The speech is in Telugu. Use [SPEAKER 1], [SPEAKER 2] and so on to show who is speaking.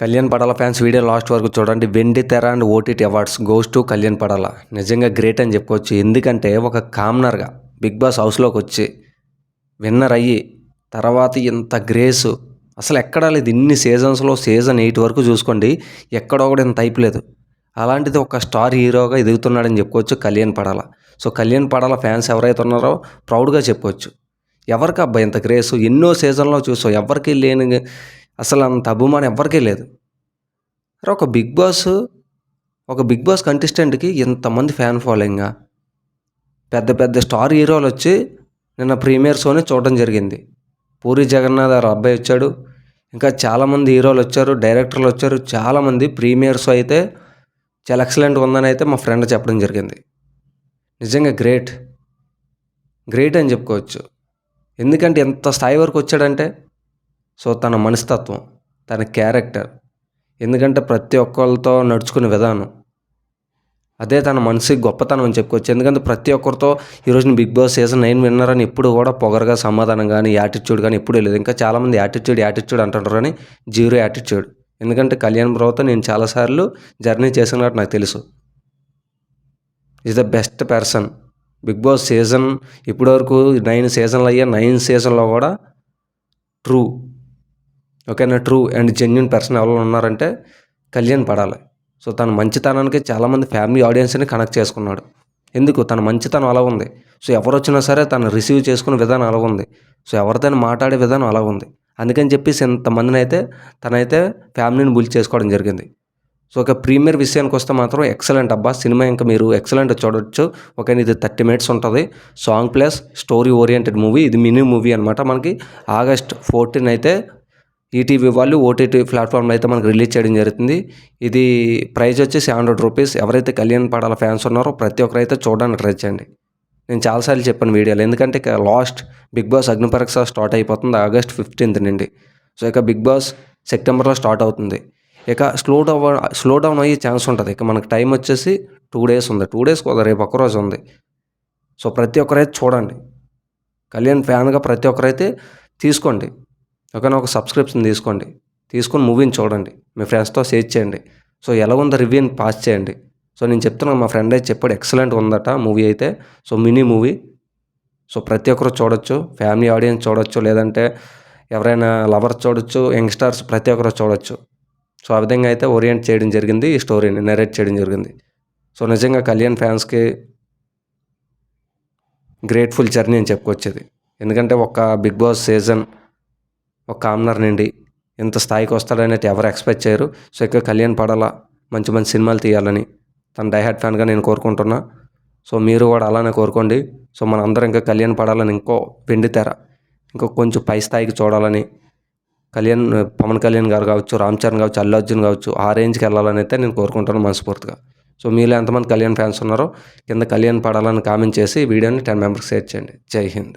[SPEAKER 1] Kalyan Padala fans video last వరకు చూడండి. వెండి తెర and OTT awards goes to Kalyan Padala. నిజంగా గ్రేట్ అని చెప్పుకోవచ్చు. ఎందుకంటే ఒక కామనర్గా బిగ్ బాస్ హౌస్లోకి వచ్చి విన్నర్ అయ్యి తర్వాత ఇంత గ్రేసు అసలు ఎక్కడా లేదు. ఇన్ని సీజన్స్లో సీజన్ 8 వరకు చూసుకోండి, ఎక్కడో కూడా ఇంత అయిపోలేదు. అలాంటిది ఒక స్టార్ హీరోగా ఎదుగుతున్నాడని చెప్పుకోవచ్చు కళ్యాణ్ పడాల. సో కళ్యాణ్ పడాల ఫ్యాన్స్ ఎవరైతే ఉన్నారో ప్రౌడ్గా చెప్పుకోవచ్చు. ఎవరికి అబ్బాయి ఇంత గ్రేసు ఎన్నో సీజన్లో చూసాం, ఎవరికి లేని అసలు అంత అభిమానం ఎవ్వరికీ లేదు. అరే ఒక బిగ్ బాస్ కంటెస్టెంట్కి ఇంతమంది ఫ్యాన్ ఫాలోయింగా, పెద్ద పెద్ద స్టార్ హీరోలు వచ్చి నిన్న ప్రీమియర్ షోని చూడడం జరిగింది. పూరి జగన్నాథ్ గారు అబ్బాయి వచ్చాడు, ఇంకా చాలామంది హీరోలు వచ్చారు, డైరెక్టర్లు వచ్చారు. చాలామంది ప్రీమియర్ షో అయితే చాలా ఎక్సలెంట్గా ఉందని అయితే మా ఫ్రెండ్ చెప్పడం జరిగింది. నిజంగా గ్రేట్ అని చెప్పుకోవచ్చు. ఎందుకంటే ఎంత స్థాయి వరకు వచ్చాడంటే సో తన మనస్తత్వం, తన క్యారెక్టర్, ఎందుకంటే ప్రతి ఒక్కరితో నడుచుకునే విధానం, అదే తన మనసుకి గొప్పతనం అని చెప్పుకోవచ్చు. ఎందుకంటే ప్రతి ఒక్కరితో ఈరోజు బిగ్ బాస్ సీజన్ 9 విన్నర్ అని ఎప్పుడు కూడా పొగరగా సమాధానం కానీ యాటిట్యూడ్ కానీ ఎప్పుడూ లేదు. ఇంకా చాలామంది యాటిట్యూడ్ అంటుంటారు కానీ జీరో యాటిట్యూడ్. ఎందుకంటే కళ్యాణ్ బ్రోతో నేను చాలాసార్లు జర్నీ చేసిన కాబట్టి నాకు తెలుసు. Is the best person. Big boss season ఇప్పటివరకు 9 సీజన్లు అయ్యా, 9 సీజన్లో కూడా ట్రూ అండ్ జెన్యున్ పర్సన్ ఎవరు ఉన్నారంటే కళ్యాణ్ పడాలి. సో తన మంచితనానికి చాలామంది ఫ్యామిలీ ఆడియన్స్ని కనెక్ట్ చేసుకున్నాడు. ఎందుకు తన మంచితనం అలా ఉంది. సో ఎవరు వచ్చినా సరే తను రిసీవ్ చేసుకునే విధానం అలా ఉంది. సో ఎవరితో మాట్లాడే విధానం అలా ఉంది. అందుకని చెప్పేసి ఇంతమందిని అయితే తనైతే ఫ్యామిలీని బుల్ చేసుకోవడం జరిగింది. సో ఒక ప్రీమియర్ విషయానికి వస్తే మాత్రం ఎక్సలెంట్ అబ్బా. సినిమా ఇంకా మీరు ఎక్సలెంట్ చూడొచ్చు. ఇది 30 minutes ఉంటుంది. Song plus story oriented movie. ఇది మినీ మూవీ అనమాట. మనకి August 14 అయితే ఈటీవీ వాళ్ళు ఓటీటీ ప్లాట్ఫామ్లో అయితే మనకు రిలీజ్ చేయడం జరుగుతుంది. ఇది ప్రైస్ వచ్చి 700 రూపీస్. ఎవరైతే కళ్యాణ్ పడాల ఫ్యాన్స్ ఉన్నారో ప్రతి ఒక్కరైతే చూడడానికి ట్రై చేయండి. నేను చాలాసార్లు చెప్పాను వీడియోలో, ఎందుకంటే లాస్ట్ బిగ్ బాస్ అగ్నిపరీక్ష స్టార్ట్ అయిపోతుంది August 15 నుండి. సో ఇక బిగ్ బాస్ సెప్టెంబర్లో స్టార్ట్ అవుతుంది. ఇక స్లో డౌన్ అయ్యే ఛాన్స్ ఉంటుంది. ఇక మనకు టైం వచ్చేసి 2 days ఉంది. 2 days కదా, రేపు ఒక్కరోజు ఉంది. సో ప్రతి ఒక్కరైతే చూడండి. కళ్యాణ్ ఫ్యాన్గా ప్రతి ఒక్కరైతే తీసుకోండి. ఒక సబ్స్క్రిప్షన్ తీసుకొని మూవీని చూడండి. మీ ఫ్రెండ్స్తో షేర్ చేయండి. సో ఎలా ఉందో రివ్యూని పాస్ చేయండి. సో నేను చెప్తున్నాను, మా ఫ్రెండ్ అయితే చెప్పాడు ఎక్సలెంట్ ఉందట మూవీ అయితే. So mini movie. సో ప్రతి ఒక్కరు చూడొచ్చు. ఫ్యామిలీ ఆడియన్స్ చూడొచ్చు, లేదంటే ఎవరైనా లవర్స్ చూడొచ్చు, యంగ్స్టర్స్ ప్రతి ఒక్కరు చూడొచ్చు. సో ఆ విధంగా అయితే ఓరియంట్ చేయడం జరిగింది, ఈ స్టోరీని నరేట్ చేయడం జరిగింది. సో నిజంగా కళ్యాణ్ ఫ్యాన్స్కి గ్రేట్ఫుల్ జర్నీ అని చెప్పుకొచ్చేది. ఎందుకంటే ఒక బిగ్ బాస్ సీజన్ ఒక కామనర్ నుండి ఇంత స్థాయికి వస్తాడనేది ఎవరు ఎక్స్పెక్ట్ చేయరు. సో ఇక కళ్యాణ్ పడాల మంచి మంచి సినిమాలు తీయాలని తన డైహార్డ్ ఫ్యాన్గా నేను కోరుకుంటున్నా. సో మీరు కూడా అలానే కోరుకోండి. సో మన అందరం ఇంకా కళ్యాణ్ పడాలని ఇంకో వెండి తెర ఇంకో కొంచెం పై స్థాయికి చూడాలని, పవన్ కళ్యాణ్ గారు కావచ్చు, రామ్ చరణ్ కావచ్చు, అల్లు అర్జున్ కావచ్చు, ఆ రేంజ్కి వెళ్ళాలని అయితే నేను కోరుకుంటాను మనస్ఫూర్తిగా. సో మీలో ఎంతమంది కళ్యాణ్ ఫ్యాన్స్ ఉన్నారో కింద కళ్యాణ్ పడాలని కామెంట్ చేసి వీడియోని 10 members షేర్ చేయండి. జై హింద్.